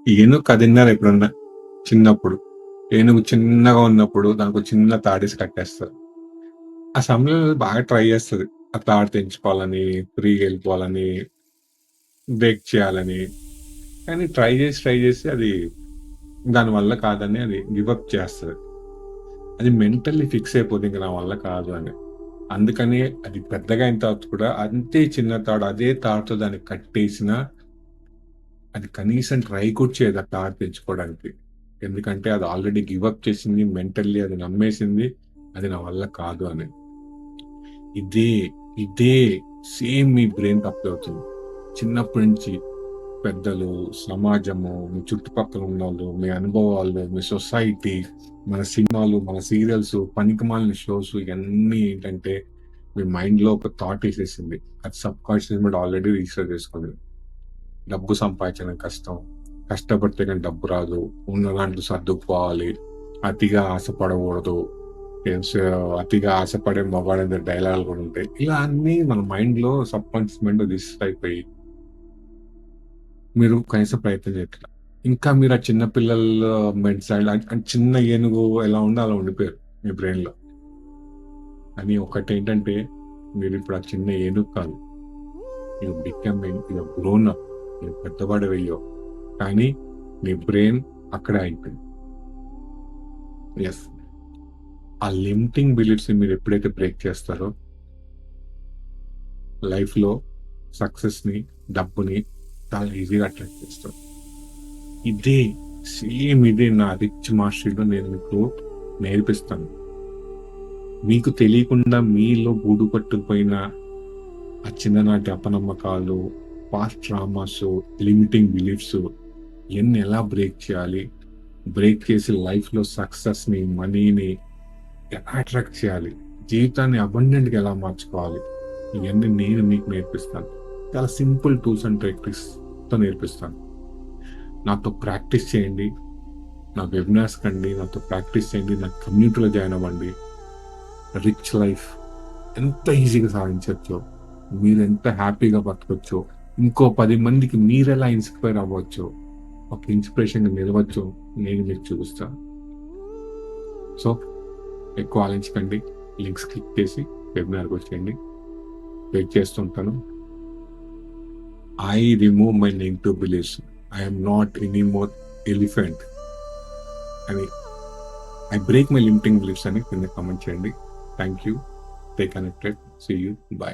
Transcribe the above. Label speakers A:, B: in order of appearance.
A: ఏనుగు కథ విన్నారా ఎప్పుడన్నా? చిన్నప్పుడు. ఏనుగు చిన్నగా ఉన్నప్పుడు దానికో చిన్న తాడేసి కట్టేస్తారు. ఆ సమయంలో బాగా ట్రై చేస్తది. ఆ తాడు తెంచుకోవాలని, ఫ్రీగా ఎళ్ళిపోవాలని, బ్రేక్ చేయాలని. కానీ ట్రై చేసి అది దాని వల్ల కాదని అది గివ్ అప్ చేస్తది. అది మెంటల్లీ ఫిక్స్ అయిపోద్ది ఇంక నా వల్ల కాదు అని. అందుకని అది పెద్దగా అయిన తర్వాత కూడా అంతే చిన్న తాడు అదే తాడుతో దాన్ని కట్టేసినా అది కనీసం ట్రై కూడా చేయదు ఆ తాడు తెంచుకోవడానికి. ఎందుకంటే అది ఆల్రెడీ గివ్ అప్ చేసింది. మెంటల్లీ అది నమ్మేసింది. అది నా వల్ల కాదు అని. ఇదే, ఇదే సేమ్ మీ బ్రెయిన్‌కి అప్లై అవుతుంది. చిన్నప్పటి నుంచి పెద్దలు, సమాజము, మీ చుట్టుపక్కల ఉన్నోళ్ళు, మీ అనుభవాలు, మీ సొసైటీ, మన సినిమాలు, మన సీరియల్స్, పనికిమాలిన షోస్ ఇయన్నీ ఏంటంటే మీ మైండ్‌లో ఒక థాట్ ఎసేసింది. అది సబ్‌కాన్షియస్ మైండ్ ఆల్రెడీ రిజిస్టర్ చేసుకుంది. డబ్బు సంపాదించడం కష్టం. కష్టపడితే గాని డబ్బు రాదు. ఉన్న దాంట్లో సర్దుకుపోవాలి. అతిగా ఆశపడకూడదు. మీన్స్ అతిగా ఆశపడే మగాడి దగ్గర డైలాగులు కూడా ఉంటాయి. ఇలా అన్నీ మన మైండ్‌లో సబ్‌కాన్షియస్ మైండ్‌లో రిజిస్టర్ అయిపోయి మీరు కనీసం ప్రయత్నం చేయట్ల. ఇంకా మీరు ఆ చిన్న పిల్లల మెంటాలిటీ చిన్న ఏనుగు ఎలా ఉందో అలా ఉండిపోయారు మీ బ్రెయిన్‌లో. కానీ ఒకటేంటంటే మీరిప్పుడు ఆ చిన్న ఏనుగు కాదు. You becoming you grown up. నువ్వు పెద్దవాడివయ్యావు. కానీ నీ బ్రెయిన్ అక్కడే ఆగిపోయింది. యెస్. ఆ లిమిటింగ్ బిలీఫ్స్‌ని మీరెప్పుడైతే బ్రేక్ చేస్తారో లైఫ్‌లో సక్సెస్‌ని, డబ్బుని చాలా ఈజీగా అట్రాక్ట్ చేస్తారు. ఇదే సేమ్ ఇదే నా రిచ్ మాస్టరీలో నేను మీకు నేర్పిస్తాను. మీకు తెలియకుండా మీలో గూడు పట్టుకుపోయిన ఆ చిన్ననాటి అపనమ్మకాలు, పాస్ట్ ట్రామాసు, లిమిటింగ్ బిలీఫ్స్ ఇయన్నీ ఎలా బ్రేక్ చేయాలి? బ్రేక్ చేసి లైఫ్‌లో సక్సెస్‌ని, మనీని ఎలా అట్రాక్ట్ చేయాలి? జీవితాన్ని అబండెంట్‌గా ఎలా మార్చుకోవాలి? ఇయన్నీ నేను మీకు నేర్పిస్తాను. చాలా సింపుల్ టూల్స్ అండ్ టెక్నిక్స్‌తో నేర్పిస్తాను. నాతో ప్రాక్టీస్ చేయండి. నా వెబినార్స్ కండి. నాతో ప్రాక్టీస్ చేయండి. నా కమ్యూనిటీలో జాయిన్ అవ్వండి. రిచ్ లైఫ్ ఎంత ఈజీగా సాధించొచ్చో, మీరెంత హ్యాపీగా బతకొచ్చో, ఇంకో 10 మందికి మీరెలా ఇన్‌స్పైర్ అవ్వచ్చో, ఒక ఇన్‌స్పిరేషన్‌గా నిలవచ్చో నేను మీకు చూపిస్తాను. సో, ఎక్కువ ఆలోచించకండి. లింక్స్ క్లిక్ చేసి వెబినార్‌కొచ్చేయండి. వెయిట్ చేస్తుంటాను. I remove my negative beliefs. I am not anymore elephant అని I break my limiting beliefs అని కింద కామెంట్ చేయండి. Thank you. Stay connected. See you. By.